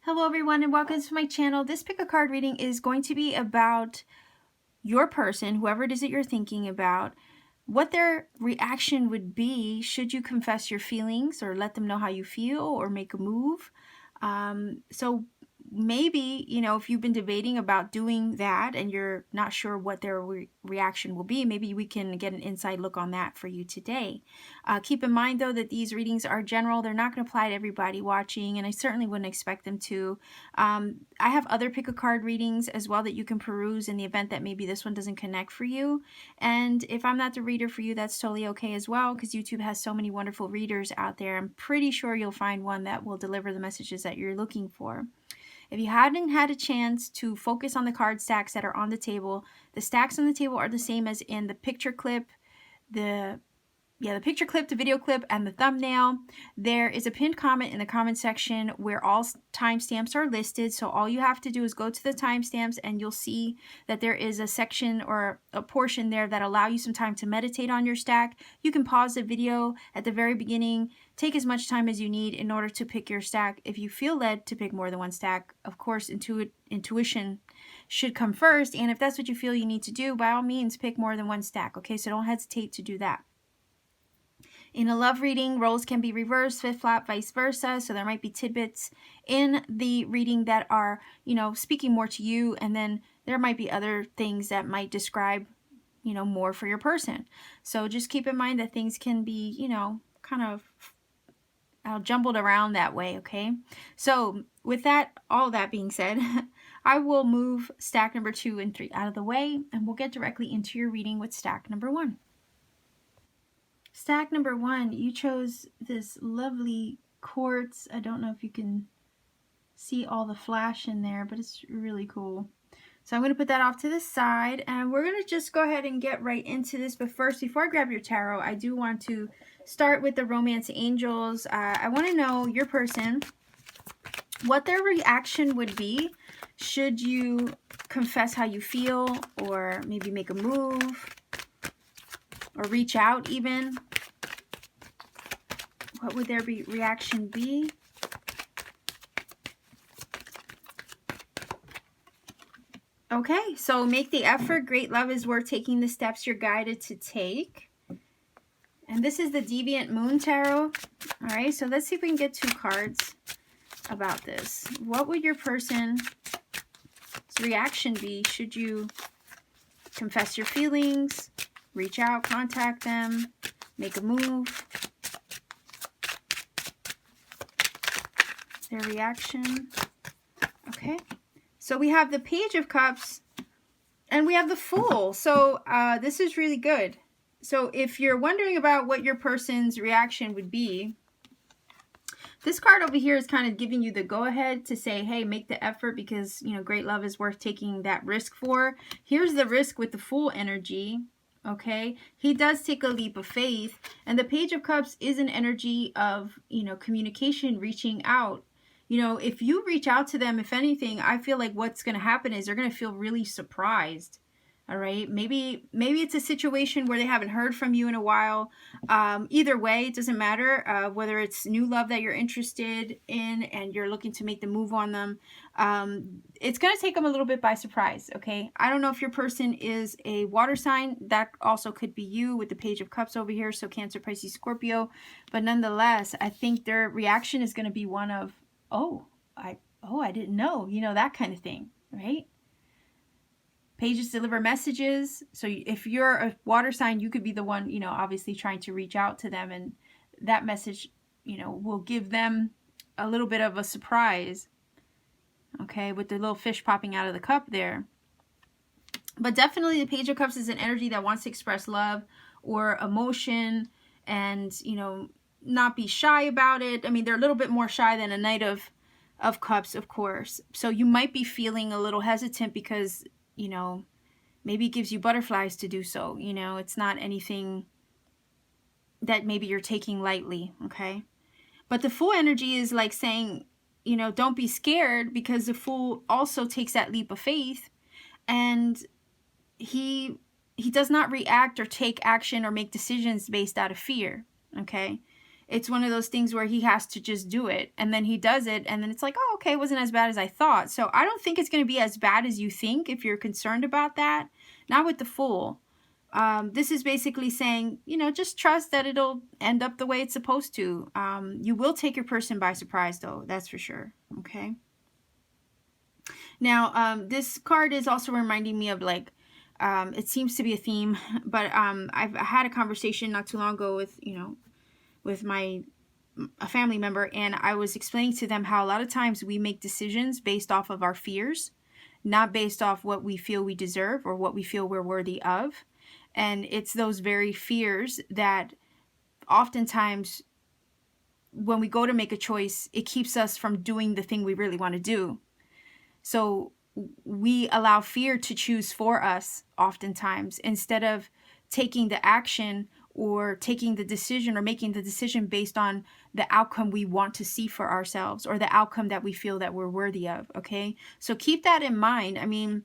Hello everyone and welcome to my channel. This pick a card reading is going to be about your person, whoever it is that you're thinking about, what their reaction would be should you confess your feelings or let them know how you feel or make a move. So maybe, you know, if you've been debating about doing that and you're not sure what their reaction will be, maybe we can get an inside look on that for you today. Keep in mind, though, that these readings are general. They're not going to apply to everybody watching, and I certainly wouldn't expect them to. I have other pick a card readings as well that you can peruse in the event that maybe this one doesn't connect for you. And if I'm not the reader for you, that's totally okay as well, because YouTube has so many wonderful readers out there. I'm pretty sure you'll find one that will deliver the messages that you're looking for. If you hadn't had a chance to focus on the card stacks that are on the table, the stacks on the table are the same as in the picture clip, the picture clip, the video clip, and the thumbnail. There is a pinned comment in the comment section where all timestamps are listed. So all you have to do is go to the timestamps and you'll see that there is a section or a portion there that allow you some time to meditate on your stack. You can pause the video at the very beginning, take as much time as you need in order to pick your stack. If you feel led to pick more than one stack, of course, intuition should come first. And if that's what you feel you need to do, by all means, pick more than one stack. Okay, so don't hesitate to do that. In a love reading, roles can be reversed, flip-flop, vice versa. So there might be tidbits in the reading that are, you know, speaking more to you. And then there might be other things that might describe, you know, more for your person. So just keep in mind that things can be, you know, kind of jumbled around that way, okay? So with that, all that being said, I will move stack number 2 and 3 out of the way, and we'll get directly into your reading with stack number 1. Stack number 1, you chose this lovely quartz. I don't know if you can see all the flash in there, but it's really cool. So I'm going to put that off to the side, and we're going to just go ahead and get right into this. But first, before I grab your tarot, I do want to start with the romance angels. I want to know your person, what their reaction would be should you confess how you feel, or maybe make a move, or reach out even. What would their reaction be? Okay, so make the effort. Great love is worth taking the steps you're guided to take. And this is the Deviant Moon Tarot. All right, so let's see if we can get 2 cards about this. What would your person's reaction be should you confess your feelings, reach out, contact them, make a move? Their reaction. Okay. So we have the Page of Cups and we have the Fool. So this is really good. So if you're wondering about what your person's reaction would be, this card over here is kind of giving you the go-ahead to say, hey, make the effort because, you know, great love is worth taking that risk for. Here's the risk with the Fool energy. Okay, he does take a leap of faith, and the Page of Cups is an energy of, you know, communication, reaching out. You know, if you reach out to them, if anything, I feel like what's going to happen is they're going to feel really surprised. All right, maybe it's a situation where they haven't heard from you in a while. Either way, it doesn't matter whether it's new love that you're interested in and you're looking to make the move on them. It's going to take them a little bit by surprise, okay? I don't know if your person is a water sign. That also could be you with the Page of Cups over here, so Cancer, Pisces, Scorpio. But nonetheless, I think their reaction is going to be one of, oh, I didn't know, you know, that kind of thing, right? Pages deliver messages. So if you're a water sign, you could be the one, you know, obviously trying to reach out to them. And that message, you know, will give them a little bit of a surprise. Okay, with the little fish popping out of the cup there. But definitely the Page of Cups is an energy that wants to express love or emotion and, you know, not be shy about it. I mean, they're a little bit more shy than a Knight of Cups, of course. So you might be feeling a little hesitant because, you know, maybe it gives you butterflies to do so. You know, it's not anything that maybe you're taking lightly, okay? But the Fool energy is like saying, you know, don't be scared, because the Fool also takes that leap of faith, and he he does not react or take action or make decisions based out of fear, okay? It's one of those things where he has to just do it, and then he does it, and then it's like, oh, okay, it wasn't as bad as I thought. So I don't think it's going to be as bad as you think if you're concerned about that. Not with the Fool. This is basically saying, you know, just trust that it'll end up the way it's supposed to. You will take your person by surprise, though. That's for sure. Okay. Now, this card is also reminding me of, like, it seems to be a theme, but I've had a conversation not too long ago with, you know, with a family member, and I was explaining to them how a lot of times we make decisions based off of our fears, not based off what we feel we deserve or what we feel we're worthy of. And it's those very fears that oftentimes when we go to make a choice, it keeps us from doing the thing we really want to do. So we allow fear to choose for us oftentimes, instead of taking the action or taking the decision or making the decision based on the outcome we want to see for ourselves, or the outcome that we feel that we're worthy of. Okay. So keep that in mind. I mean,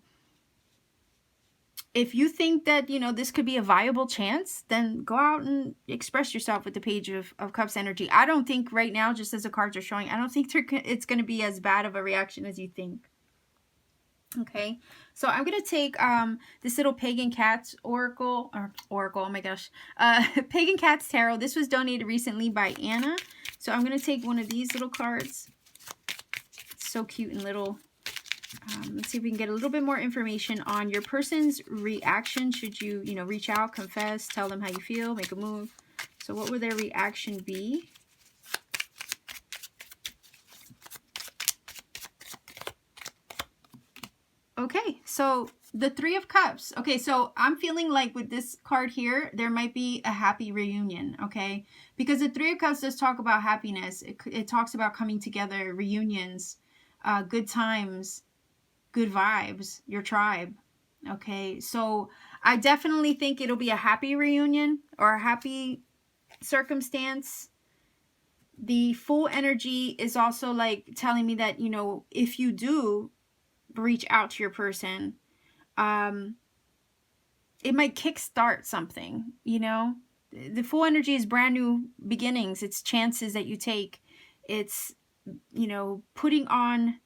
if you think that, you know, this could be a viable chance, then go out and express yourself with the Page of Cups energy. I don't think right now, just as the cards are showing, I don't think it's going to be as bad of a reaction as you think. Okay, so I'm going to take this little Pagan Cats Oracle, oh my gosh, Pagan Cats Tarot. This was donated recently by Anna. So I'm going to take one of these little cards. It's so cute and little. Let's see if we can get a little bit more information on your person's reaction. Should you, you know, reach out, confess, tell them how you feel, make a move. So what would their reaction be? Okay, so the Three of Cups. Okay, so I'm feeling like with this card here, there might be a happy reunion, okay? Because the Three of Cups does talk about happiness. It talks about coming together, reunions, good times, good vibes, your tribe. Okay, so I definitely think it'll be a happy reunion or a happy circumstance. The Fool energy is also like telling me that, you know, if you do reach out to your person, it might kickstart something, you know. The Fool energy is brand new beginnings. It's chances that you take. It's, you know, putting on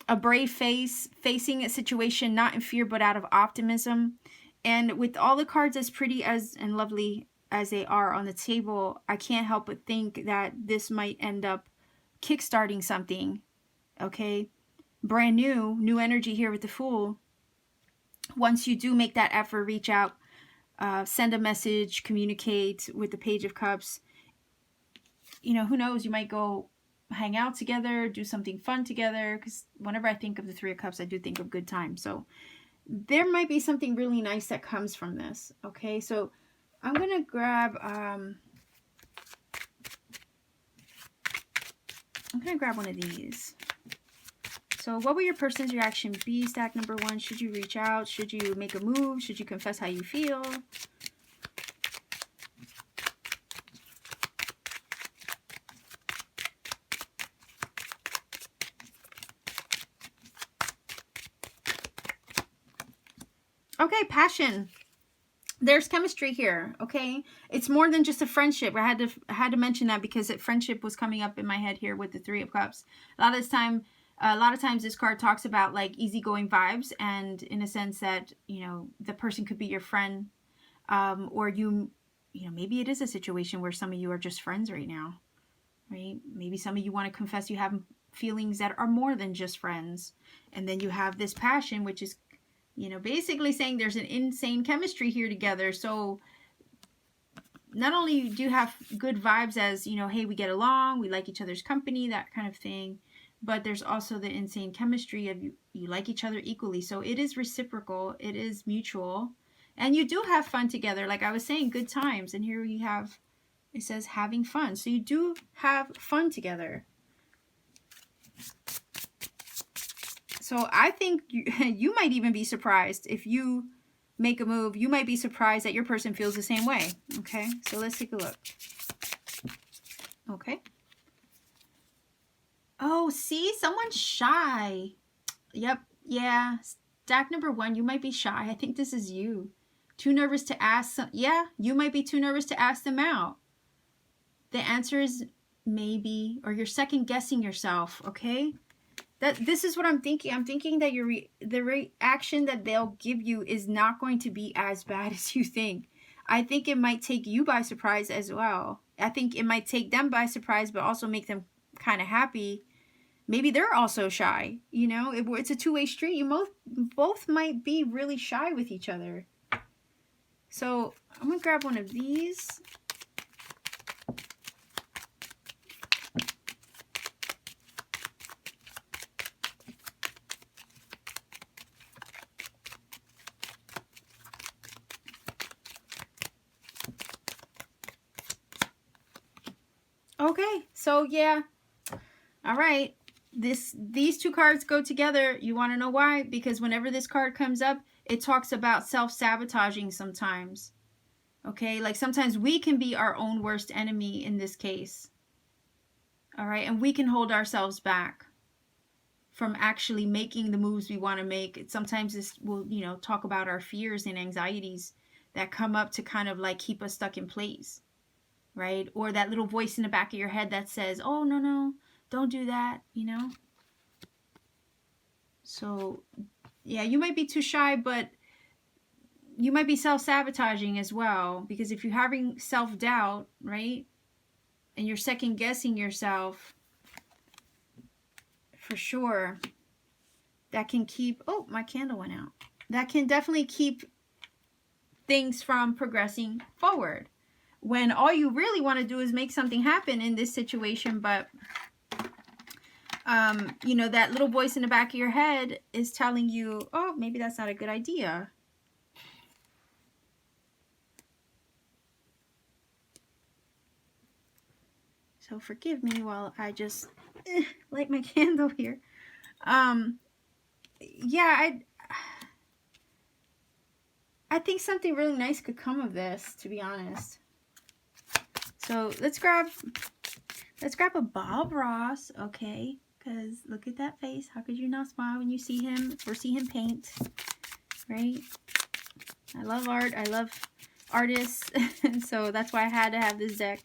a brave face, facing a situation not in fear but out of optimism. And with all the cards as pretty as and lovely as they are on the table, I can't help but think that this might end up kickstarting something. Okay, brand new energy here with the Fool. Once you do make that effort, reach out, send a message, communicate with the Page of Cups, you know, who knows, you might go hang out together, do something fun together, because whenever I think of the Three of Cups, I do think of good times. So there might be something really nice that comes from this. Okay, so I'm gonna grab one of these. So what will your person's reaction be? Stack number one. Should you reach out? Should you make a move? Should you confess how you feel? Okay, passion. There's chemistry here, okay? It's more than just a friendship. I had to mention that because friendship was coming up in my head here with the Three of Cups. A lot of times this card talks about like easygoing vibes, and in a sense that, you know, the person could be your friend, or you know, maybe it is a situation where some of you are just friends right now, right? Maybe some of you want to confess you have feelings that are more than just friends, and then you have this passion, which is, you know, basically saying there's an insane chemistry here together. So not only do you have good vibes as, you know, hey, we get along, we like each other's company, that kind of thing, but there's also the insane chemistry of you like each other equally. So it is reciprocal, it is mutual, and you do have fun together. Like I was saying, good times. And here we have, it says having fun. So you do have fun together. So I think you might even be surprised if you make a move. You might be surprised that your person feels the same way. Okay, so let's take a look. Okay. Oh, see, someone's shy. Yep, yeah. Deck number 1, you might be shy. I think this is you. Too nervous to ask. Yeah, you might be too nervous to ask them out. The answer is maybe, or you're second guessing yourself, okay? This is what I'm thinking. I'm thinking that the reaction that they'll give you is not going to be as bad as you think. I think it might take you by surprise as well. I think it might take them by surprise, but also make them kind of happy. Maybe they're also shy. You know, it's a two-way street. You both might be really shy with each other. So I'm going to grab one of these. Okay, so yeah. All right. These two cards go together. You want to know why? Because whenever this card comes up, it talks about self-sabotaging sometimes. Okay, like sometimes we can be our own worst enemy in this case. All right, and we can hold ourselves back from actually making the moves we want to make. Sometimes this will, you know, talk about our fears and anxieties that come up to kind of like keep us stuck in place, right? Or that little voice in the back of your head that says, oh, no, don't do that, you know? So, yeah, you might be too shy, but you might be self-sabotaging as well. Because if you're having self-doubt, right? And you're second-guessing yourself, for sure, that can keep... Oh, my candle went out. That can definitely keep things from progressing forward. When all you really want to do is make something happen in this situation, but... you know, that little voice in the back of your head is telling you, oh, maybe that's not a good idea. So forgive me while I just light my candle here. Yeah, I think something really nice could come of this, to be honest. So let's grab a Bob Ross, okay? Because look at that face. How could you not smile when you see him or see him paint, right? I love art. I love artists. So that's why I had to have this deck.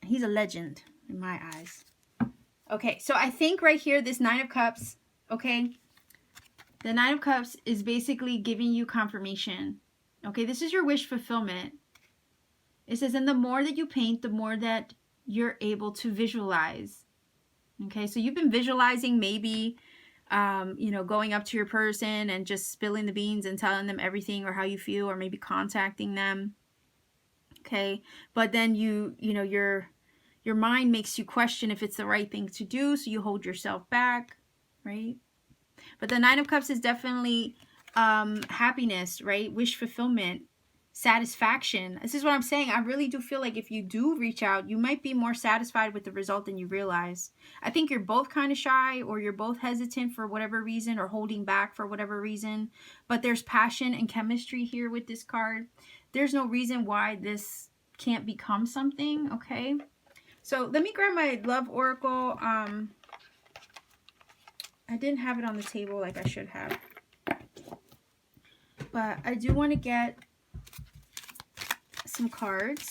He's a legend in my eyes. Okay, so I think right here, this Nine of Cups, okay? The Nine of Cups is basically giving you confirmation. Okay, this is your wish fulfillment. It says, and the more that you paint, the more that you're able to visualize. Okay, so you've been visualizing maybe, you know, going up to your person and just spilling the beans and telling them everything or how you feel, or maybe contacting them. Okay, but then you know, your mind makes you question if it's the right thing to do, so you hold yourself back, right? But the Nine of Cups is definitely happiness, right? Wish fulfillment, satisfaction. This is what I'm saying. I really do feel like if you do reach out, you might be more satisfied with the result than you realize. I think you're both kind of shy, or you're both hesitant for whatever reason, or holding back for whatever reason. But there's passion and chemistry here with this card. There's no reason why this can't become something, okay? So let me grab my Love Oracle. I didn't have it on the table like I should have. But I do want to get some cards.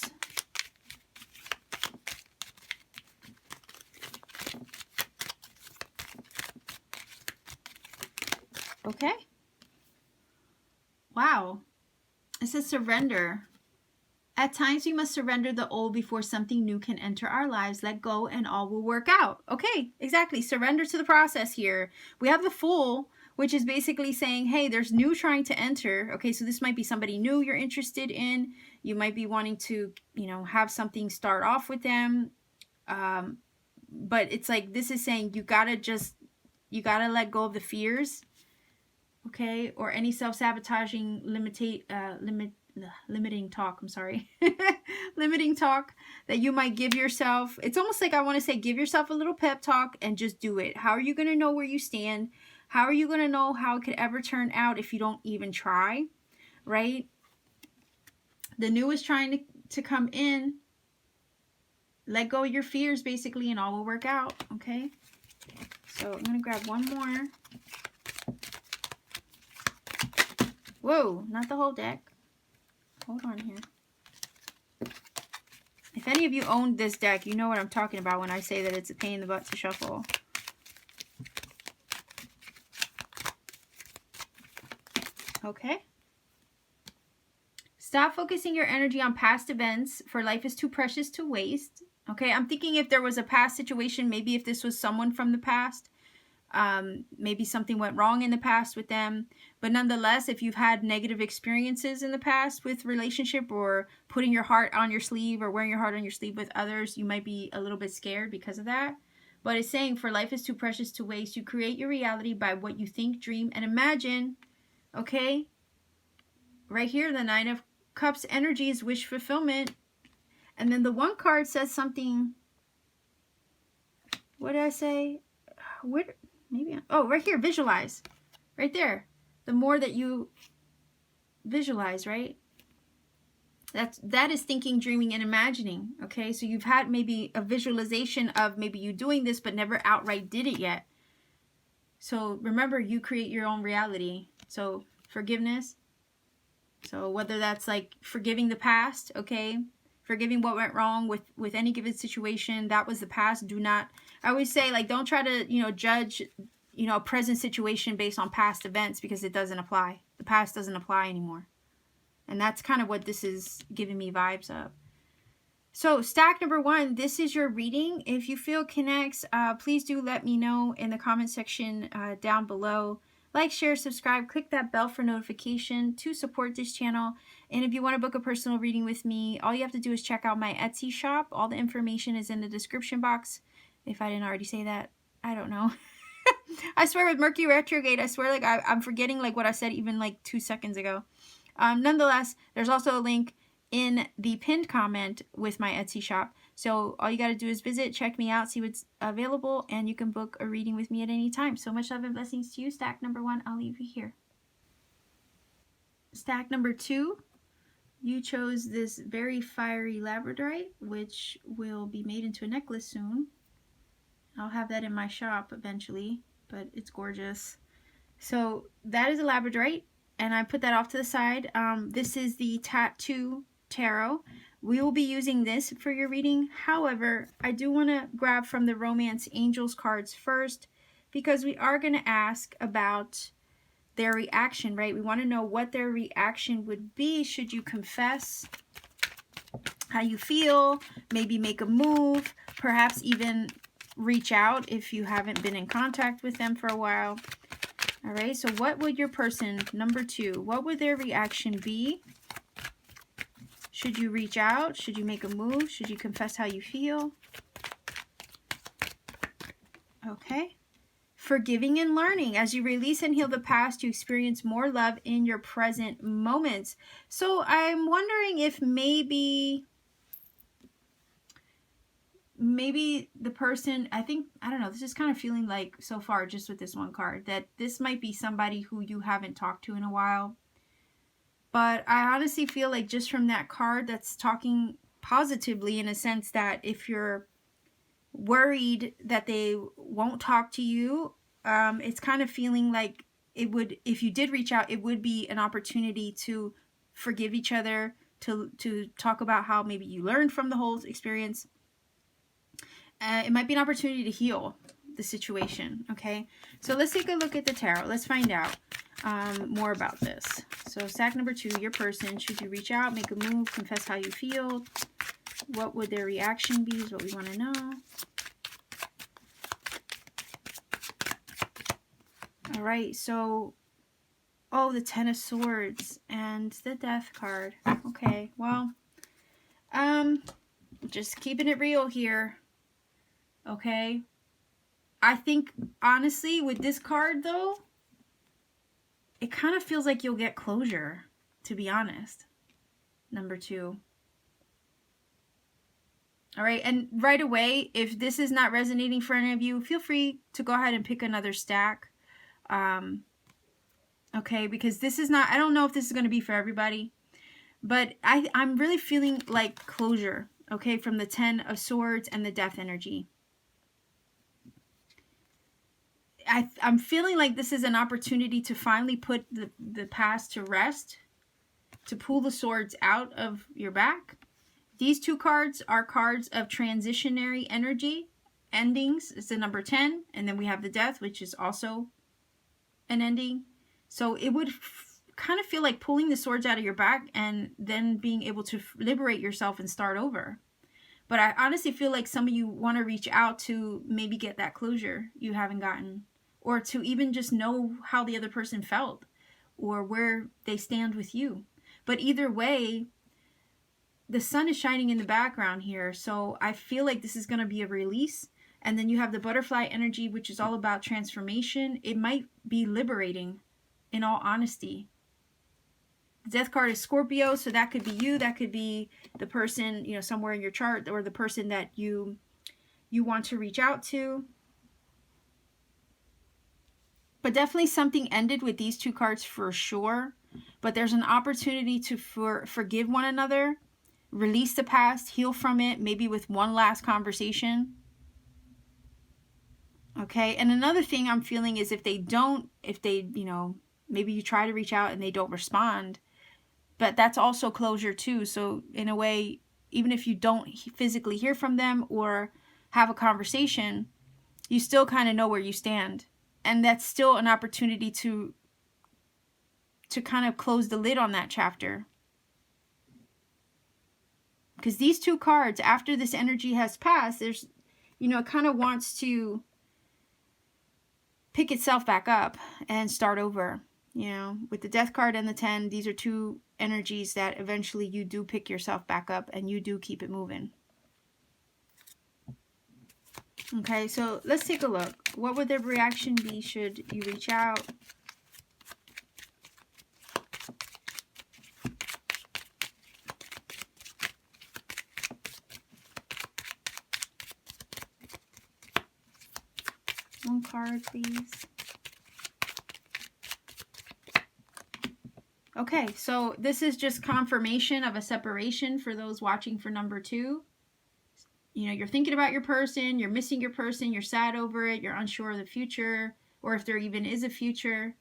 Okay. Wow. It says surrender. At times we must surrender the old before something new can enter our lives. Let go and all will work out. Okay, exactly. Surrender to the process here. We have the Fool, which is basically saying, hey, there's new trying to enter. Okay, so this might be somebody new you're interested in. You might be wanting to, you know, have something start off with them. But it's like, this is saying you gotta let go of the fears. Okay, or any self-sabotaging limiting talk, I'm sorry. Limiting talk that you might give yourself. It's almost like I want to say, give yourself a little pep talk and just do it. How are you going to know where you stand? How are you going to know how it could ever turn out if you don't even try, right? The new is trying to come in. let go of your fears, basically, and all will work out, okay? So I'm going to grab one more. Whoa, not the whole deck. Hold on here. If any of you owned this deck, you know what I'm talking about when I say that it's a pain in the butt to shuffle. Okay. Stop focusing your energy on past events, for life is too precious to waste. Okay, I'm thinking if there was a past situation, maybe if this was someone from the past, maybe something went wrong in the past with them. But nonetheless, if you've had negative experiences in the past with relationship, or putting your heart on your sleeve, or wearing your heart on your sleeve with others, you might be a little bit scared because of that. But it's saying, for life is too precious to waste. You create your reality by what you think, dream, and imagine. Okay? Right here, the Nine of Cups energy is wish fulfillment. And then the one card says something. What did I say? What? Maybe. Oh, right here, visualize. Right there. The more that you visualize, right? That is thinking, dreaming, and imagining. Okay, so you've had maybe a visualization of maybe you doing this, but never outright did it yet. So remember, you create your own reality. So forgiveness. So whether that's like forgiving the past, okay, forgiving what went wrong with any given situation, that was the past. Do not, I always say, like, don't try to, you know, judge, you know, a present situation based on past events, because it doesn't apply. The past doesn't apply anymore. And that's kind of what this is giving me vibes of. So stack number 1, this is your reading. If you feel connects, please do let me know in the comment section down below. Like, share, subscribe, click that bell for notification to support this channel. And if you want to book a personal reading with me, all you have to do is check out my Etsy shop. All the information is in the description box. If I didn't already say that, I don't know. I swear, with Mercury retrograde, I swear, like, I'm forgetting like what I said even like 2 seconds ago. Nonetheless, there's also a link in the pinned comment with my Etsy shop. So all you got to do is visit, check me out, see what's available, and you can book a reading with me at any time. So much love and blessings to you. Stack number 1, I'll leave you here. Stack number 2, you chose this very fiery labradorite, which will be made into a necklace soon. I'll have that in my shop eventually, but it's gorgeous. So that is a labradorite, and I put that off to the side. This is the Tattoo Tarot. We will be using this for your reading. However, I do want to grab from the Romance Angels cards first, because we are going to ask about their reaction, right? We want to know what their reaction would be should you confess how you feel, maybe make a move, perhaps even reach out if you haven't been in contact with them for a while. All right, so what would your person, number 2, what would their reaction be? Should you reach out? Should you make a move? Should you confess how you feel? Okay. Forgiving and learning. As you release and heal the past, you experience more love in your present moments. So I'm wondering if maybe the person, I don't know, this is kind of feeling like so far just with this one card that this might be somebody who you haven't talked to in a while. But I honestly feel like just from that card, that's talking positively, in a sense that if you're worried that they won't talk to you, it's kind of feeling like it would, if you did reach out, it would be an opportunity to forgive each other, to talk about how maybe you learned from the whole experience. It might be an opportunity to heal the situation, okay? So let's take a look at the tarot. Let's find out more about this. So stack number 2, your person, should you reach out, make a move, confess how you feel? What would their reaction be is what we want to know. All right, so, oh, the Ten of Swords and the Death card. Okay, well, just keeping it real here. Okay, I think honestly with this card though, it kind of feels like you'll get closure, to be honest. Number 2. All right, and right away, if this is not resonating for any of you, feel free to go ahead and pick another stack. Okay, because this is not, I don't know if this is going to be for everybody, but I'm really feeling like closure. okay, from the 10 of Swords and the Death energy. I'm feeling like this is an opportunity to finally put the past to rest, to pull the swords out of your back. These two cards are cards of transitionary energy, endings. It's the number 10, and then we have the Death, which is also an ending. So it would kind of feel like pulling the swords out of your back and then being able to liberate yourself and start over. But I honestly feel like some of you want to reach out to maybe get that closure you haven't gotten, or to even just know how the other person felt or where they stand with you. But either way, the sun is shining in the background here, so I feel like this is going to be a release. And then you have the butterfly energy, which is all about transformation. It might be liberating, in all honesty. The Death card is Scorpio, so that could be you. That could be the person, you know, somewhere in your chart, or the person that you want to reach out to. But definitely something ended with these two cards for sure. But there's an opportunity to forgive one another, release the past, heal from it, maybe with one last conversation. Okay, and another thing I'm feeling is if they, you know, maybe you try to reach out and they don't respond, but that's also closure too. So in a way, even if you don't physically hear from them or have a conversation, you still kind of know where you stand. And that's still an opportunity to kind of close the lid on that chapter. Because these two cards, after this energy has passed, there's, you know, it kind of wants to pick itself back up and start over. You know, with the Death card and the 10, these are two energies that eventually you do pick yourself back up and you do keep it moving. Okay, so let's take a look. What would the reaction be should you reach out? One card, please. Okay, so this is just confirmation of a separation for those watching for number 2. You know, you're thinking about your person, you're missing your person, you're sad over it, you're unsure of the future, or if there even is a future.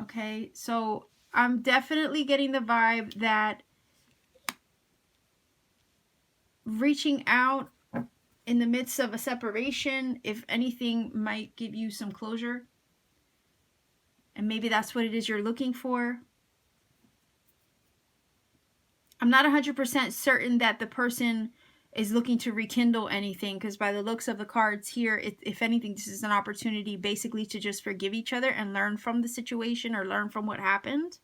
Okay, so I'm definitely getting the vibe that reaching out in the midst of a separation, if anything, might give you some closure. And maybe that's what it is you're looking for. I'm not 100% certain that the person is looking to rekindle anything, because by the looks of the cards here, if anything, this is an opportunity basically to just forgive each other and learn from the situation or learn from what happened.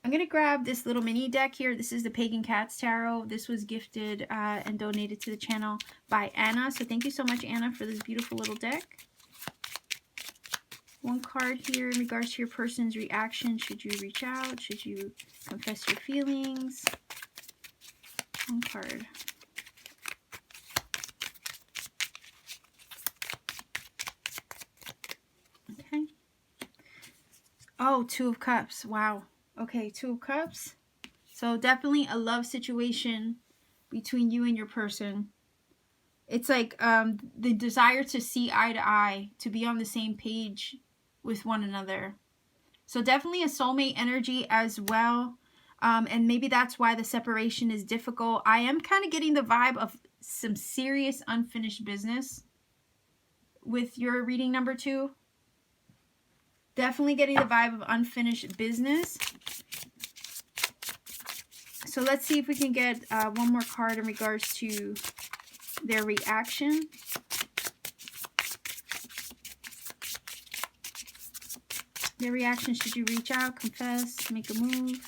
I'm going to grab this little mini deck here. This is the Pagan Cats Tarot. This was gifted and donated to the channel by Anna. So thank you so much, Anna, for this beautiful little deck. One card here in regards to your person's reaction. Should you reach out? Should you confess your feelings? One card. Okay. Oh, Two of Cups. Wow. Okay, Two of Cups. So definitely a love situation between you and your person. It's like the desire to see eye to eye, to be on the same page with one another. So definitely a soulmate energy as well. And maybe that's why the separation is difficult. I am kind of getting the vibe of some serious unfinished business with your reading number 2. Definitely getting the vibe of unfinished business. So let's see if we can get one more card in regards to their reaction. Their reaction should you reach out, confess, make a move.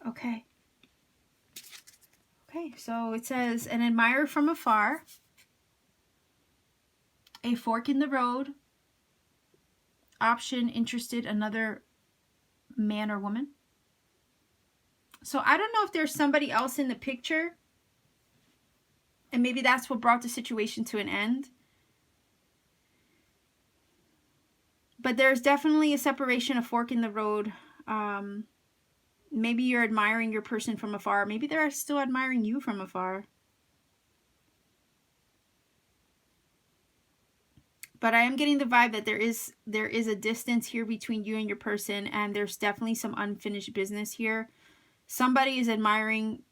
Okay. Okay, so it says, an admirer from afar, a fork in the road, option, interested, another man or woman. So I don't know if there's somebody else in the picture, and maybe that's what brought the situation to an end. But there's definitely a separation, a fork in the road. Maybe you're admiring your person from afar. Maybe they're still admiring you from afar. But I am getting the vibe that there is a distance here between you and your person, and there's definitely some unfinished business here. Somebody is admiring,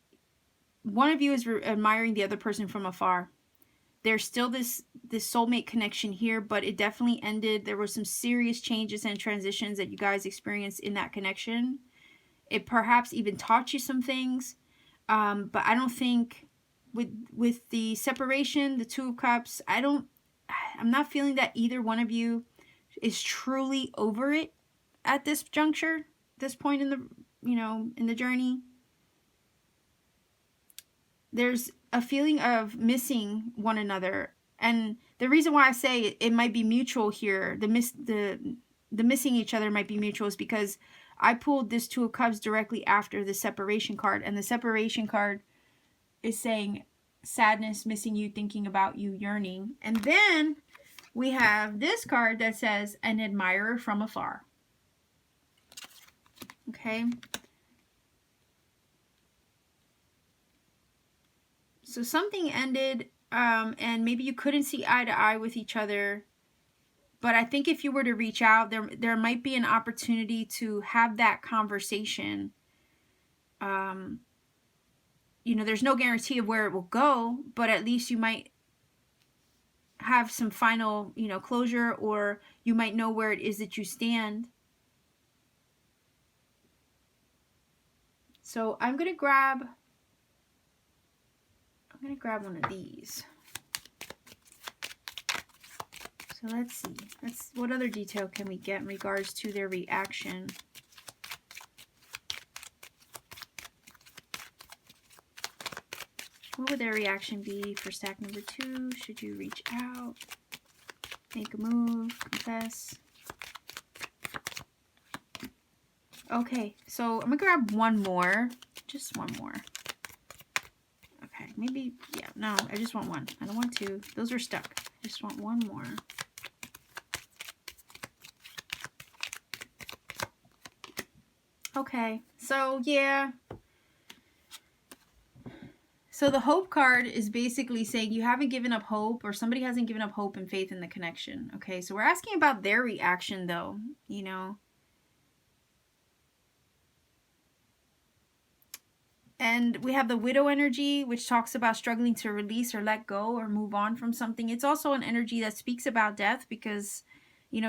one of you is admiring the other person from afar. There's still this soulmate connection here, but it definitely ended. There were some serious changes and transitions that you guys experienced in that connection. It perhaps even taught you some things, but I don't think with the separation, the Two of Cups, I'm not feeling that either one of you is truly over it at this juncture, this point in the, in the journey. There's a feeling of missing one another. And the reason why I say it might be mutual here, the missing each other might be mutual, is because I pulled this Two of Cups directly after the separation card. And the separation card is saying sadness, missing you, thinking about you, yearning. And then we have this card that says an admirer from afar. Okay. So something ended, and maybe you couldn't see eye to eye with each other. But I think if you were to reach out, there might be an opportunity to have that conversation. There's no guarantee of where it will go, but at least you might have some final, closure, or you might know where it is that you stand. So I'm going to grab one of these. So let's see. What other detail can we get in regards to their reaction? What would their reaction be for stack number 2? Should you reach out, make a move, confess? Okay, so I'm going to grab one more. Just one more. Okay, maybe, yeah, no, I just want one. I don't want two. Those are stuck. I just want one more. Okay, so yeah. So the hope card is basically saying you haven't given up hope, or somebody hasn't given up hope and faith in the connection. Okay, so we're asking about their reaction though, And we have the widow energy, which talks about struggling to release or let go or move on from something. It's also an energy that speaks about death because,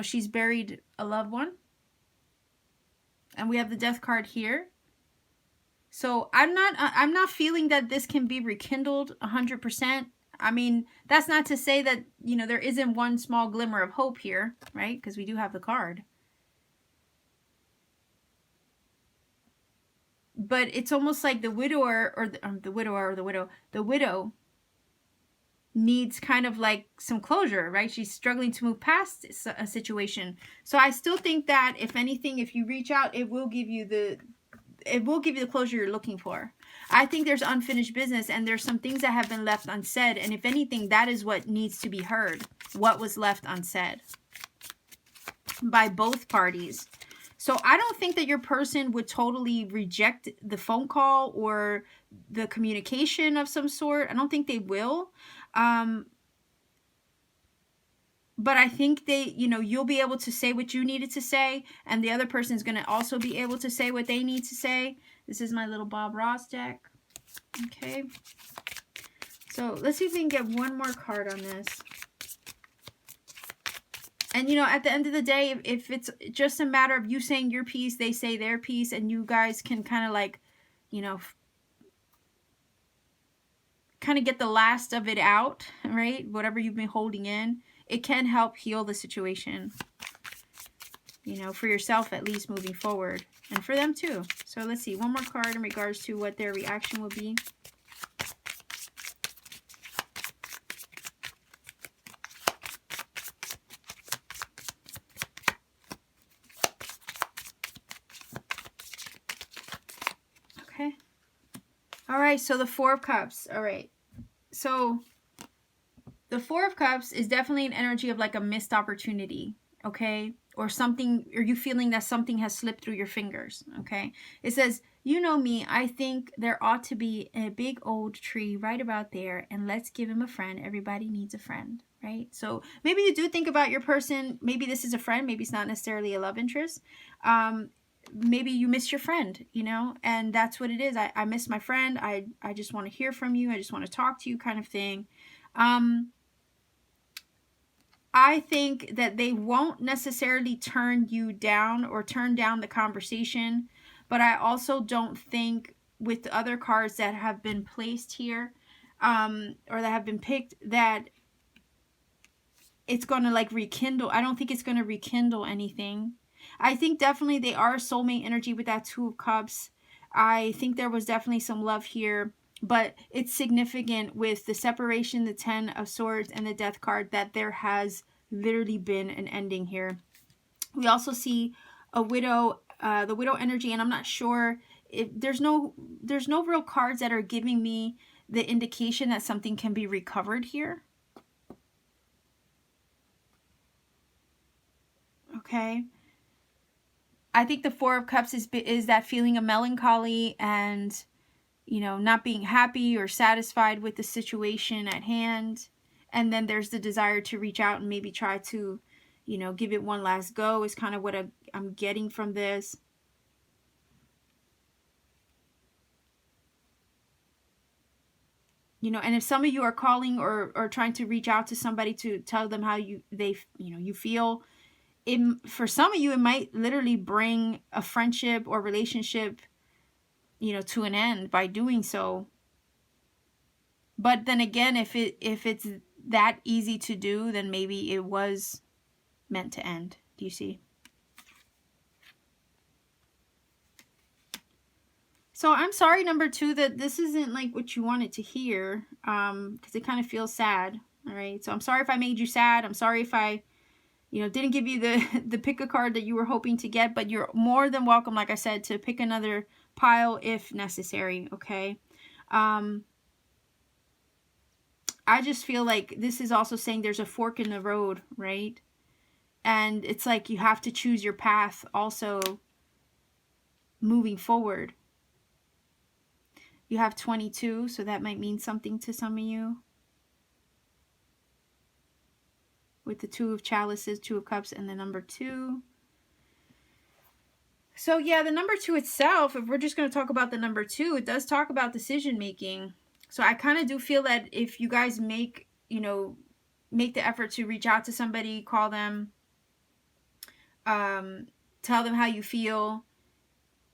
she's buried a loved one. And we have the death card here. So I'm not feeling that this can be rekindled 100%. I mean, that's not to say that, there isn't one small glimmer of hope here, right? Because we do have the card. But it's almost like the widower or the widow needs kind of like some closure, right? She's struggling to move past a situation. So I still think that if anything, if you reach out, it will give you the closure you're looking for. I think there's unfinished business, and there's some things that have been left unsaid. And if anything, that is what needs to be heard. What was left unsaid by both parties. So I don't think that your person would totally reject the phone call or the communication of some sort. I don't think they will. But I think you'll be able to say what you needed to say, and the other person is going to also be able to say what they need to say. This is my little Bob Ross deck. Okay. So let's see if we can get one more card on this. And, at the end of the day, if it's just a matter of you saying your piece, they say their piece, and you guys can kind of like, kind of get the last of it out, right? Whatever you've been holding in, it can help heal the situation, for yourself at least moving forward, and for them too. So let's see, one more card in regards to what their reaction will be. Okay. All right, so the Four of Cups. All right. So the Four of Cups is definitely an energy of like a missed opportunity. okay? Or something, or you feeling that something has slipped through your fingers, okay? It says, you know me, I think there ought to be a big old tree right about there, and let's give him a friend. Everybody needs a friend, right? So maybe you do think about your person. Maybe this is a friend. Maybe it's not necessarily a love interest. Maybe you miss your friend, you know, and that's what it is. I miss my friend. I just want to hear from you. I just want to talk to you, kind of thing. I think that they won't necessarily turn you down or turn down the conversation, but I also don't think with the other cards that have been placed here, or that have been picked, that it's going to like rekindle. I don't think it's going to rekindle anything. I think definitely they are soulmate energy with that Two of Cups. I think there was definitely some love here, but it's significant with the separation, the Ten of Swords, and the Death card that there has literally been an ending here. We also see a widow, the widow energy, and I'm not sure if there's no real cards that are giving me the indication that something can be recovered here. Okay. I think the Four of Cups is that feeling of melancholy and, you know, not being happy or satisfied with the situation at hand. And then there's the desire to reach out and maybe try to, you know, give it one last go is kind of what I'm getting from this. You know, and if some of you are calling or trying to reach out to somebody to tell them how you feel, for some of you, it might literally bring a friendship or relationship, you know, to an end by doing so. But then again, if it's that easy to do, then maybe it was meant to end. Do you see? So I'm sorry, number 2, that this isn't like what you wanted to hear, because it kind of feels sad. All right. So I'm sorry if I made you sad. I'm sorry if I, you know, didn't give you the pick a card that you were hoping to get, but you're more than welcome, like I said, to pick another pile if necessary. Okay. I just feel like this is also saying there's a fork in the road, right? And it's like you have to choose your path also moving forward. You have 22, so that might mean something to some of you. With the Two of Chalices, Two of Cups, and the number 2. So yeah, the number 2 itself, if we're just going to talk about the number 2, it does talk about decision making. So I kind of do feel that if you guys make the effort to reach out to somebody, call them, tell them how you feel,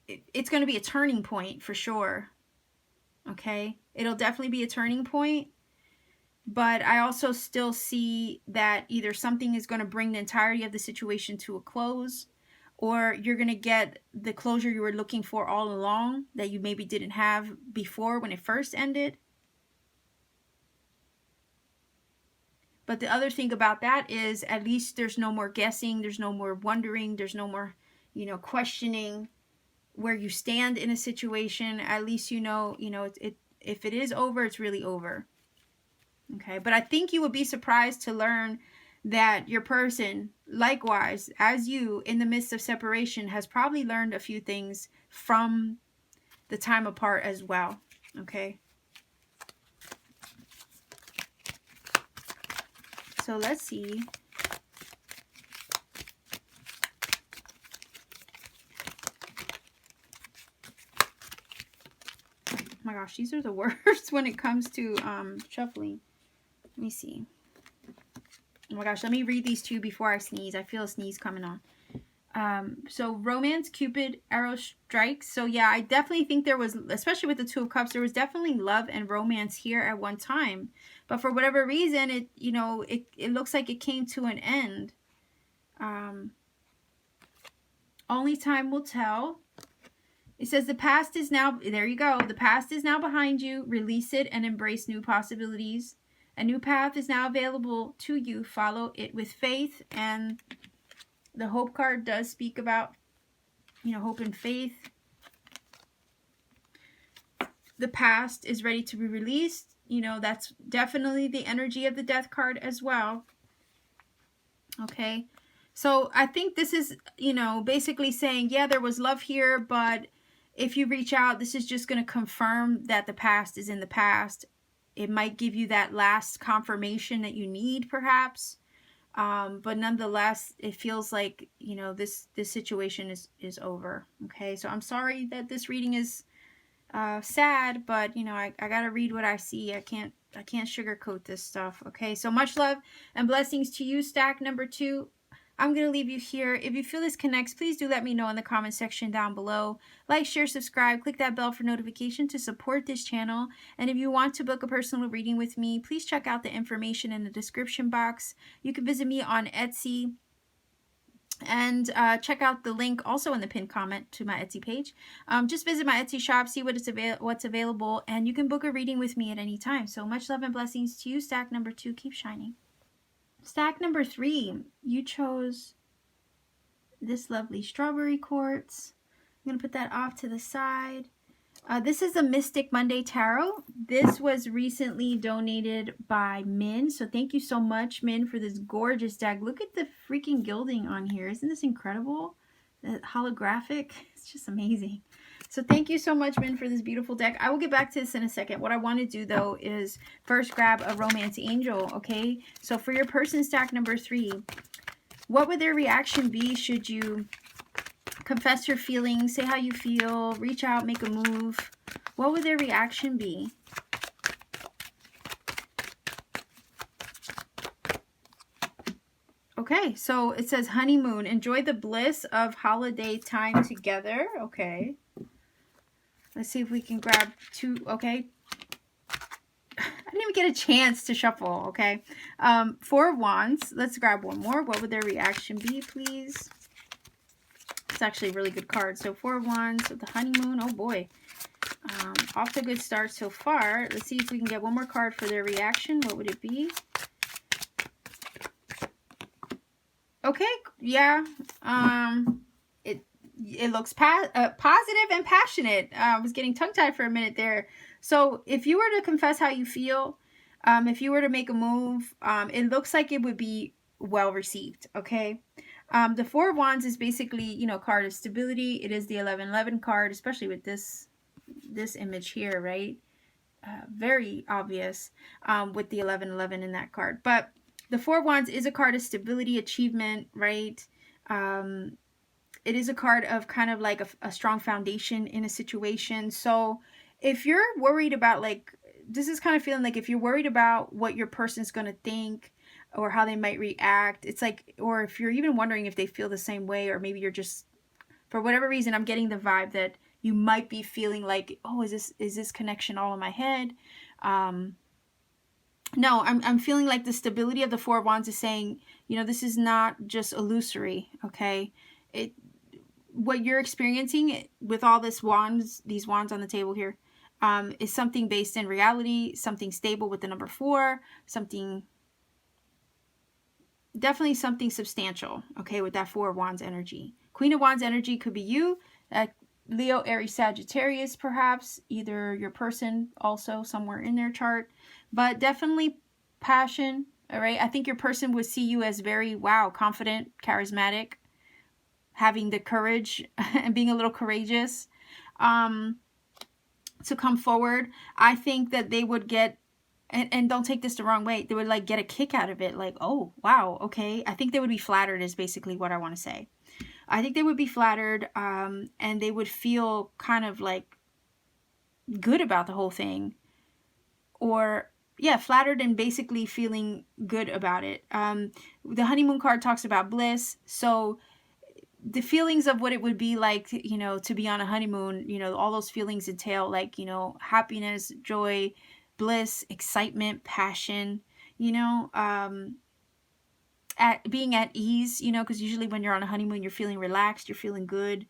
it's going to be a turning point for sure. Okay, it'll definitely be a turning point. But I also still see that either something is going to bring the entirety of the situation to a close, or you're going to get the closure you were looking for all along that you maybe didn't have before when it first ended. But the other thing about that is at least there's no more guessing, there's no more wondering, there's no more, you know, questioning where you stand in a situation. At least you know, if it is over, it's really over. Okay, but I think you would be surprised to learn that your person, likewise, as you, in the midst of separation, has probably learned a few things from the time apart as well. Okay. So let's see. Oh my gosh, these are the worst when it comes to shuffling. Let me see. Oh my gosh, let me read these two before I sneeze. I feel a sneeze coming on. So romance, Cupid, arrow strikes. So yeah, I definitely think there was, especially with the Two of Cups, there was definitely love and romance here at one time. But for whatever reason, it looks like it came to an end. Only time will tell. It says the past is now, there you go. The past is now behind you. Release it and embrace new possibilities. A new path is now available to you. Follow it with faith. And the hope card does speak about, hope and faith. The past is ready to be released. That's definitely the energy of the death card as well. Okay. So I think this is, you know, basically saying, yeah, there was love here, but if you reach out, this is just going to confirm that the past is in the past. It might give you that last confirmation that you need, perhaps. But nonetheless, it feels like, you know, this situation is over. Okay, so I'm sorry that this reading is sad, but you know, I gotta read what I see. I can't sugarcoat this stuff. Okay, so much love and blessings to you, stack number 2. I'm going to leave you here. If you feel this connects, please do let me know in the comment section down below. Like, share, subscribe, click that bell for notification to support this channel. And if you want to book a personal reading with me, please check out the information in the description box. You can visit me on Etsy and check out the link also in the pinned comment to my Etsy page. Just visit my Etsy shop, see what's available, and you can book a reading with me at any time. So much love and blessings to you, stack number 2. Keep shining. Stack number 3, you chose this lovely strawberry quartz. I'm going to put that off to the side. This is a Mystic Monday Tarot. This was recently donated by Min. So thank you so much, Min, for this gorgeous deck. Look at the freaking gilding on here. Isn't this incredible? The holographic. It's just amazing. So thank you so much, Min, for this beautiful deck. I will get back to this in a second. What I want to do, though, is first grab a Romance Angel, okay? So for your person, stack number 3, what would their reaction be should you confess your feelings, say how you feel, reach out, make a move? What would their reaction be? Okay, so it says honeymoon. Enjoy the bliss of holiday time together. Okay. Let's see if we can grab 2. Okay. I didn't even get a chance to shuffle. Okay. 4 of Wands. Let's grab one more. What would their reaction be, please? It's actually a really good card. So 4 of Wands with the honeymoon. Oh boy. Off to a good start so far. Let's see if we can get one more card for their reaction. What would it be? Okay. Yeah. It looks positive and passionate. I was getting tongue-tied for a minute there. So if you were to confess how you feel, if you were to make a move, it looks like it would be well received, okay? The 4 of Wands is basically, you know, card of stability. It is the 1111 card, especially with this image here, right? Very obvious with the 1111 in that card. But the 4 of Wands is a card of stability, achievement, right? It is a card of kind of like a strong foundation in a situation. So if you're worried about, like, this is kind of feeling like if you're worried about what your person's going to think or how they might react, it's like, or if you're even wondering if they feel the same way, or maybe you're just, for whatever reason, I'm getting the vibe that you might be feeling like, oh, is this connection all in my head? No, I'm feeling like the stability of the 4 of Wands is saying, you know, this is not just illusory, okay? What you're experiencing with all these wands on the table here, is something based in reality, something stable with the number 4, definitely something substantial, okay, with that 4 of Wands energy. Queen of Wands energy could be you, Leo, Aries, Sagittarius, perhaps, either your person also somewhere in their chart, but definitely passion, all right? I think your person would see you as very, wow, confident, charismatic, having the courage and being a little courageous to come forward. I think that they would get, and don't take this the wrong way, they would like get a kick out of it. Like, oh, wow, okay. I think they would be flattered is basically what I want to say. I think they would be flattered, and they would feel kind of like good about the whole thing. Or, yeah, flattered and basically feeling good about it. The honeymoon card talks about bliss. So the feelings of what it would be like, you know, to be on a honeymoon, you know, all those feelings entail like, you know, happiness, joy, bliss, excitement, passion, you know, being at ease, you know, because usually when you're on a honeymoon, you're feeling relaxed, you're feeling good,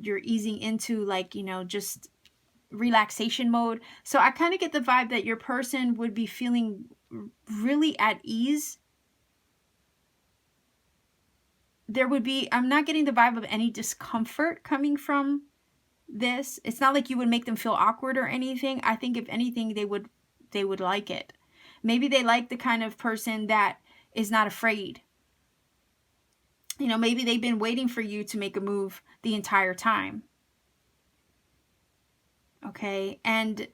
you're easing into like, you know, just relaxation mode. So I kind of get the vibe that your person would be feeling really at ease. There would be, I'm not getting the vibe of any discomfort coming from this. It's not like you would make them feel awkward or anything. I think if anything, they would like it. Maybe they like the kind of person that is not afraid. You know, maybe they've been waiting for you to make a move the entire time. Okay, and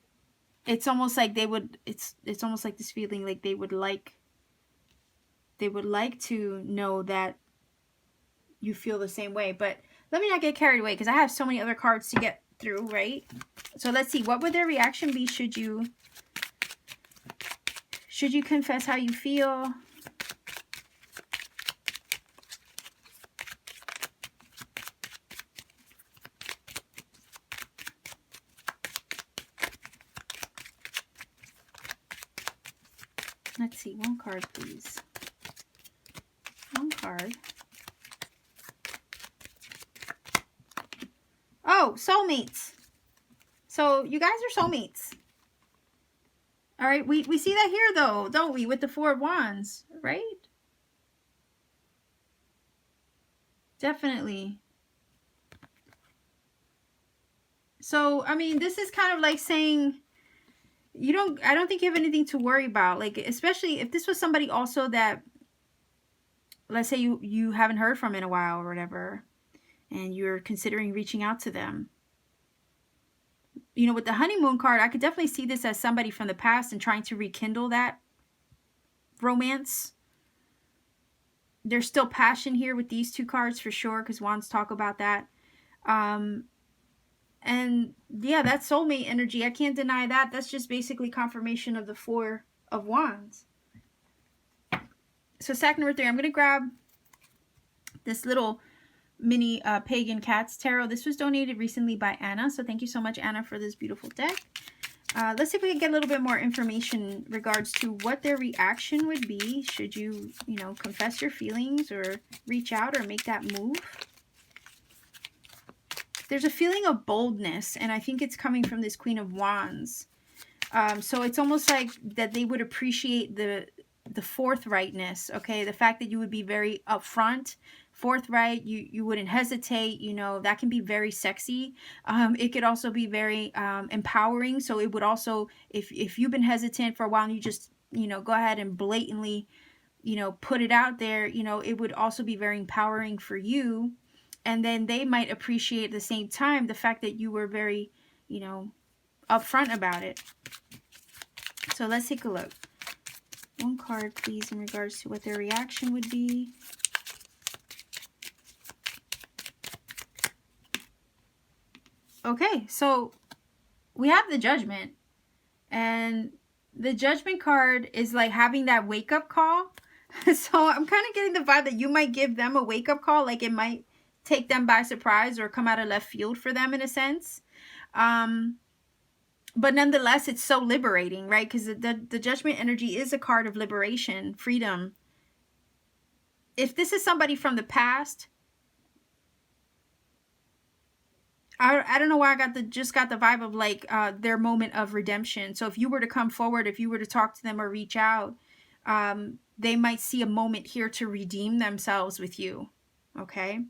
it's almost like they would, it's almost like this feeling like they would like to know that you feel the same way. But let me not get carried away because I have so many other cards to get through, right? So let's see, what would their reaction be should you confess how you feel? Let's see, one card, please. One card. Oh, soulmates. So you guys are soulmates. All right, we see that here though, don't we, with the Four of Wands, right? Definitely. So, I mean, this is kind of like saying I don't think you have anything to worry about. Like, especially if this was somebody also that, let's say you haven't heard from in a while or whatever, and you're considering reaching out to them. You know, with the honeymoon card, I could definitely see this as somebody from the past and trying to rekindle that romance. There's still passion here with these two cards for sure, because Wands talk about that. And yeah, that's soulmate energy. I can't deny that. That's just basically confirmation of the Four of Wands. So stack number 3, I'm going to grab this little mini Pagan Cats Tarot. This was donated recently by Anna. So thank you so much, Anna, for this beautiful deck. Let's see if we can get a little bit more information in regards to what their reaction would be should you, you know, confess your feelings or reach out or make that move. There's a feeling of boldness, and I think it's coming from this Queen of Wands. So it's almost like that they would appreciate the forthrightness, okay? The fact that you would be very upfront, forthright, you wouldn't hesitate, you know, that can be very sexy. It could also be very empowering. So it would also, if you've been hesitant for a while and you just, you know, go ahead and blatantly, you know, put it out there, you know, it would also be very empowering for you. And then they might appreciate at the same time the fact that you were very, you know, upfront about it. So let's take a look. One card, please, in regards to what their reaction would be. Okay, so we have the Judgment. And the Judgment card is like having that wake-up call. So I'm kind of getting the vibe that you might give them a wake-up call. Like it might take them by surprise or come out of left field for them in a sense. But nonetheless, it's so liberating, right? Because the Judgment energy is a card of liberation, freedom. If this is somebody from the past, I don't know why I just got the vibe of like their moment of redemption. So if you were to come forward, if you were to talk to them or reach out, they might see a moment here to redeem themselves with you, okay?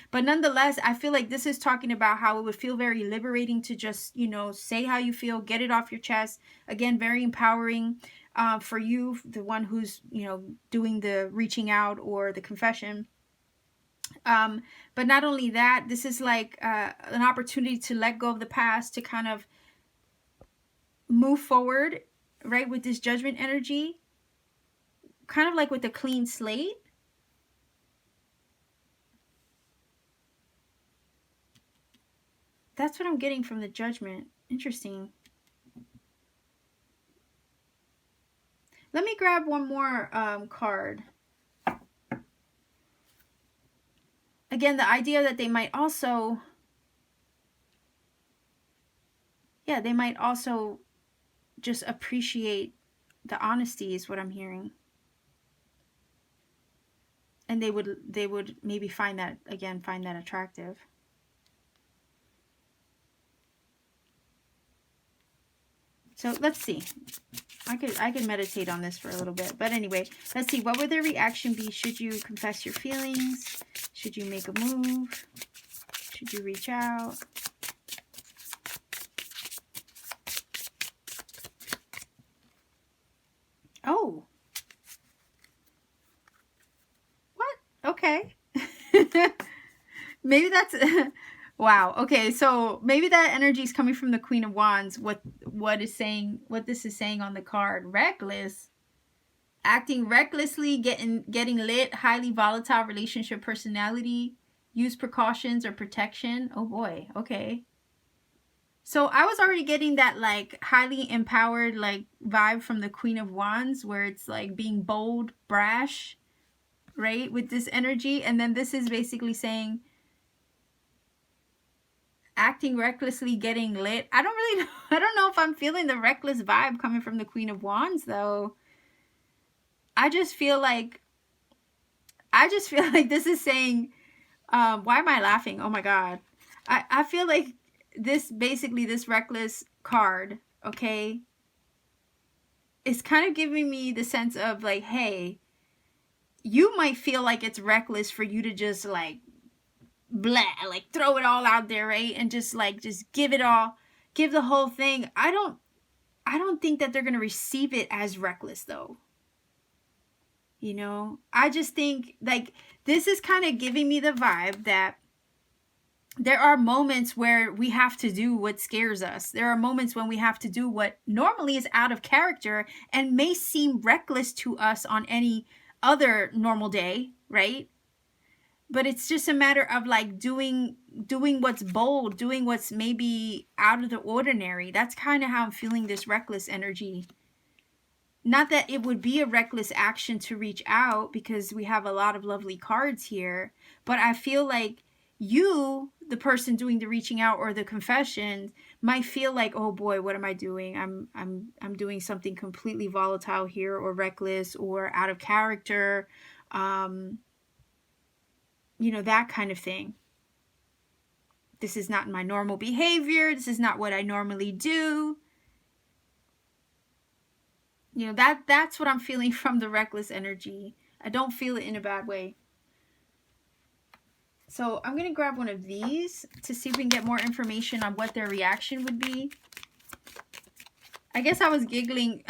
But nonetheless, I feel like this is talking about how it would feel very liberating to just, you know, say how you feel, get it off your chest. Again, very empowering for you, the one who's, you know, doing the reaching out or the confession. But not only that, this is like an opportunity to let go of the past, to kind of move forward, right, with this Judgment energy. Kind of like with a clean slate. That's what I'm getting from the Judgment. Interesting. Let me grab one more card. Again, the idea that they might also, yeah, they might also just appreciate the honesty is what I'm hearing. And they would maybe find that, again, find that attractive. So let's see. I could meditate on this for a little bit. But anyway, let's see. What would their reaction be? Should you confess your feelings? Should you make a move? Should you reach out? Oh. What? Okay. Maybe that's wow. Okay, so maybe that energy is coming from the Queen of Wands. What this is saying on the card. Reckless. Acting recklessly, getting lit, highly volatile relationship personality, use precautions or protection. Oh boy. Okay. So I was already getting that like highly empowered like vibe from the Queen of Wands, where it's like being bold, brash, right? With this energy. And then this is basically saying acting recklessly, getting lit. I don't really know. I don't know if I'm feeling the reckless vibe coming from the Queen of Wands though. I just feel like this is saying, why am I laughing? Oh my God. I feel like this reckless card, okay, is kind of giving me the sense of like, hey, you might feel like it's reckless for you to just like blah, like throw it all out there, right? And just give it all, give the whole thing. I don't think that they're going to receive it as reckless though. You know, I just think like this is kind of giving me the vibe that there are moments where we have to do what scares us. There are moments when we have to do what normally is out of character and may seem reckless to us on any other normal day, right? But it's just a matter of like doing what's bold, doing what's maybe out of the ordinary. That's kind of how I'm feeling this reckless energy. Not that it would be a reckless action to reach out, because we have a lot of lovely cards here, but I feel like you, the person doing the reaching out or the confession, might feel like, oh boy, what am I doing? I'm doing something completely volatile here, or reckless, or out of character, you know, that kind of thing. This is not my normal behavior. This is not what I normally do. You know, that's what I'm feeling from the reckless energy. I don't feel it in a bad way. So I'm going to grab one of these to see if we can get more information on what their reaction would be. I guess I was giggling.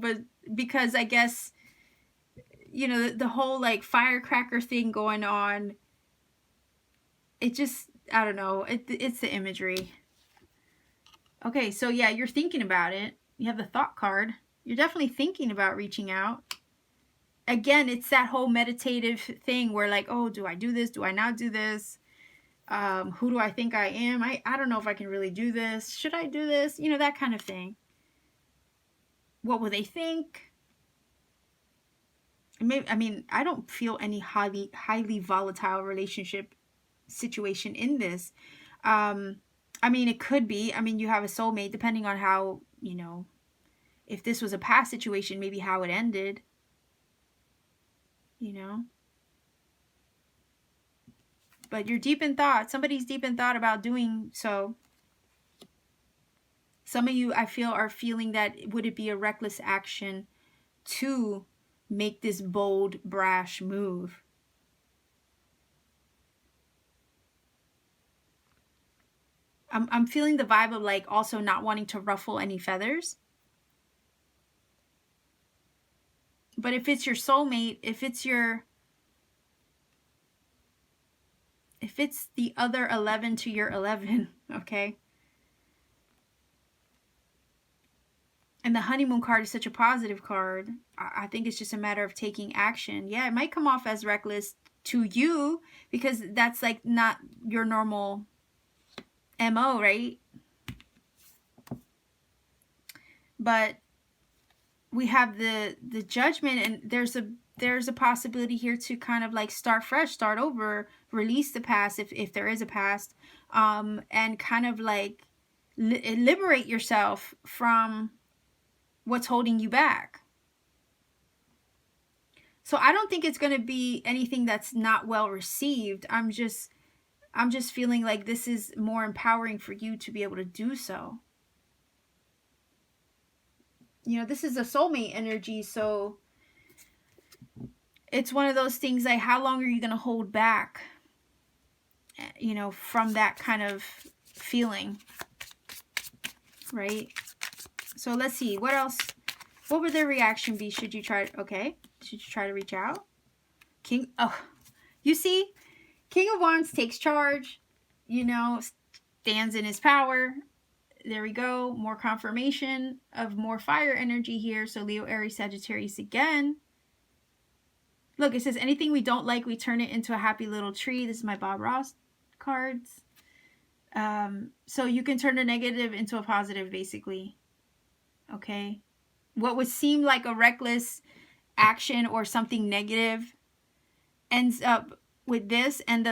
But because I guess, you know, the whole like firecracker thing going on, it just, I don't know. It's the imagery. Okay, so yeah, you're thinking about it. You have the thought card. You're definitely thinking about reaching out. Again, it's that whole meditative thing where like, oh, do I do this? Do I not do this? Who do I think I am? I don't know if I can really do this. Should I do this? You know, that kind of thing. What will they think? Maybe, I mean, I don't feel any highly volatile relationship situation in this. I mean, it could be. I mean, you have a soulmate, depending on how, you know, if this was a past situation, maybe how it ended, you know. But you're deep in thought. Somebody's deep in thought about doing so. Some of you, I feel, are feeling that would it be a reckless action to make this bold, brash move? I'm feeling the vibe of like also not wanting to ruffle any feathers. But if it's your soulmate, if it's the other 11 to your 11, okay? And the honeymoon card is such a positive card. I think it's just a matter of taking action. Yeah, it might come off as reckless to you because that's like not your normal MO, right? But we have the judgment, and there's a possibility here to kind of like start fresh, start over, release the past if there is a past, and kind of like liberate yourself from what's holding you back. So I don't think it's going to be anything that's not well received. I'm just feeling like this is more empowering for you to be able to do so. You know, this is a soulmate energy, so it's one of those things like, how long are you going to hold back, you know, from that kind of feeling, right? So let's see, what else? What would their reaction be? Should you try, okay, should you try to reach out? You see, King of Wands takes charge, you know, stands in his power. There we go. More confirmation of more fire energy here. So Leo, Aries, Sagittarius again. Look, it says anything we don't like, we turn it into a happy little tree. This is my Bob Ross cards. So you can turn a negative into a positive, basically. Okay. What would seem like a reckless action or something negative ends up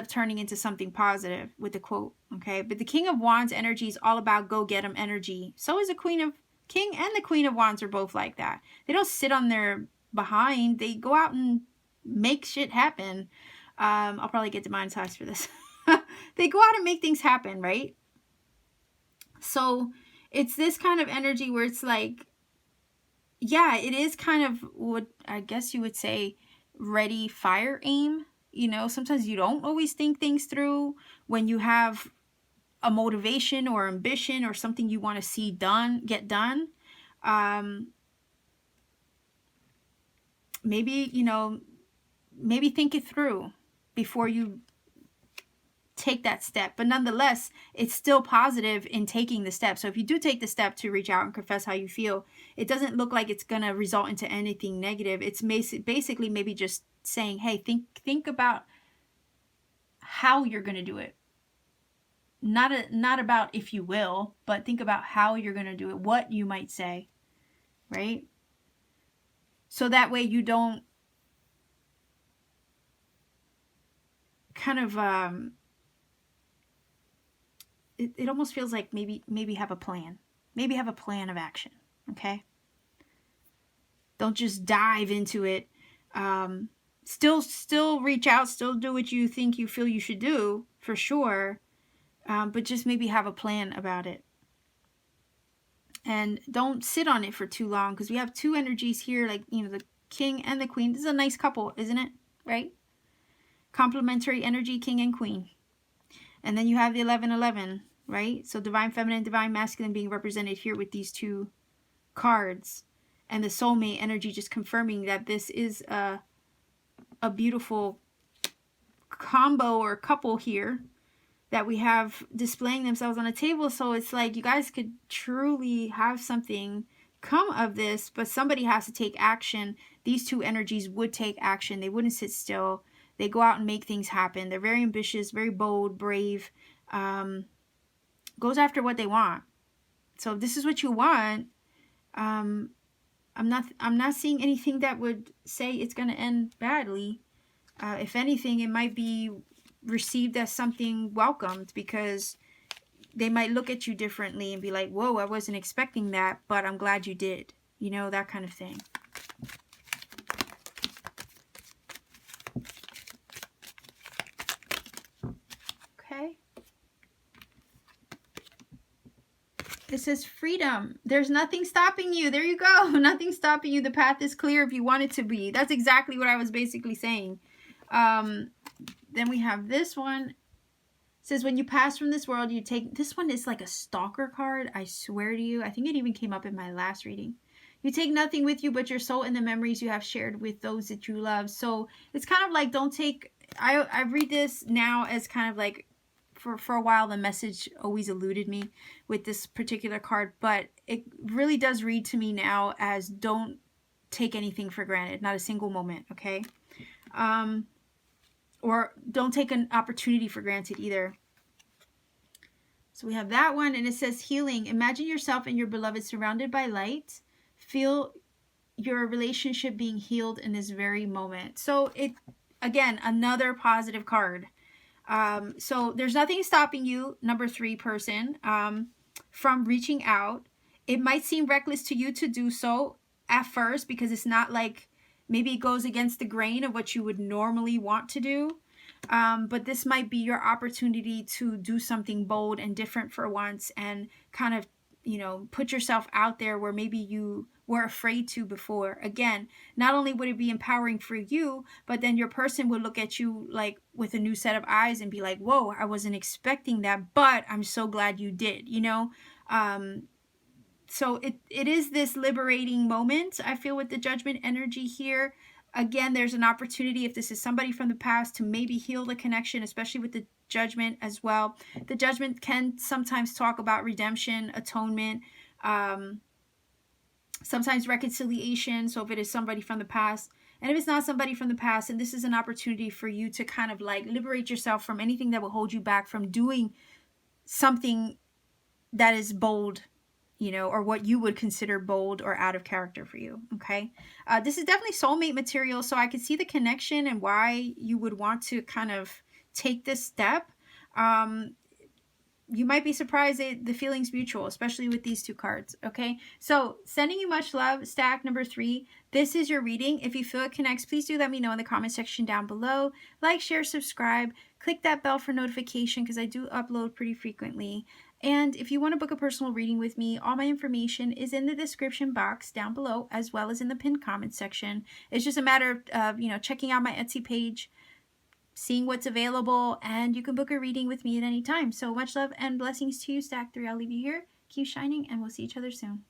turning into something positive with the quote. Okay. But the King of Wands energy is all about go get 'em energy. So is the King and the Queen of Wands are both like that. They don't sit on their behind. They go out and make shit happen. I'll probably get demonetized for this. They go out and make things happen, right? So it's this kind of energy where it's like, yeah, it is kind of what I guess you would say ready, fire, aim. You know, sometimes you don't always think things through when you have a motivation or ambition or something you want to see get done. Maybe, you know, maybe think it through before you take that step. But nonetheless, it's still positive in taking the step. So if you do take the step to reach out and confess how you feel, it doesn't look like it's going to result into anything negative. It's basically maybe just saying, hey, think about how you're going to do it. Not about if you will, but think about how you're going to do it, what you might say, right? So that way you don't kind of it almost feels like maybe have a plan. Maybe have a plan of action, okay? Don't just dive into it. Still reach out, still do what you think you feel you should do, for sure. But just maybe have a plan about it. And don't sit on it for too long, because we have two energies here, like, you know, the King and the Queen. This is a nice couple, isn't it? Right? Complementary energy, King and Queen. And then you have the 11-11, right? So divine feminine, divine masculine being represented here with these two cards. And the soulmate energy just confirming that this is a beautiful combo or couple here that we have displaying themselves on a table. So it's like you guys could truly have something come of this, but somebody has to take action. These two energies would take action. They wouldn't sit still. They go out and make things happen. They're very ambitious, very bold, brave, goes after what they want. So if this is what you want, I'm not seeing anything that would say it's going to end badly. If anything, it might be received as something welcomed, because they might look at you differently and be like, whoa, I wasn't expecting that, but I'm glad you did. You know, that kind of thing. Okay. It says freedom. There's nothing stopping you. There you go. Nothing stopping you. The path is clear if you want it to be. That's exactly what I was basically saying. Then we have this one. It says when you pass from this world, you take... This one is like a stalker card. I swear to you. I think it even came up in my last reading. You take nothing with you but your soul and the memories you have shared with those that you love. So it's kind of like, don't take... I read this now as kind of like... For a while, the message always eluded me with this particular card, but it really does read to me now as don't take anything for granted, not a single moment, okay? Or don't take an opportunity for granted either. So we have that one, and it says healing. Imagine yourself and your beloved surrounded by light. Feel your relationship being healed in this very moment. So it, again, another positive card. So there's nothing stopping you, number 3 person, from reaching out. It might seem reckless to you to do so at first, because it's not like, maybe it goes against the grain of what you would normally want to do. But this might be your opportunity to do something bold and different for once, and kind of, you know, put yourself out there where maybe you were afraid to before. Again, not only would it be empowering for you, but then your person would look at you like with a new set of eyes and be like, whoa, I wasn't expecting that, but I'm so glad you did, you know? So it is this liberating moment, I feel, with the Judgment energy here. Again, there's an opportunity, if this is somebody from the past, to maybe heal the connection, especially with the Judgment as well. The Judgment can sometimes talk about redemption, atonement, sometimes reconciliation. So if it is somebody from the past, and if it's not somebody from the past, and this is an opportunity for you to kind of like liberate yourself from anything that will hold you back from doing something that is bold, you know, or what you would consider bold or out of character for you. Okay. This is definitely soulmate material. So I can see the connection and why you would want to kind of take this step. You might be surprised that the feeling's mutual, especially with these two cards. Okay. So sending you much love, stack number 3. This is your reading. If you feel it connects, please do let me know in the comment section down below. Like, share, subscribe, click that bell for notification because I do upload pretty frequently. And if you want to book a personal reading with me, all my information is in the description box down below, as well as in the pinned comment section. It's just a matter of, you know, checking out my Etsy page, seeing what's available, and you can book a reading with me at any time. So much love and blessings to you, Stack 3. I'll leave you here. Keep shining, and we'll see each other soon.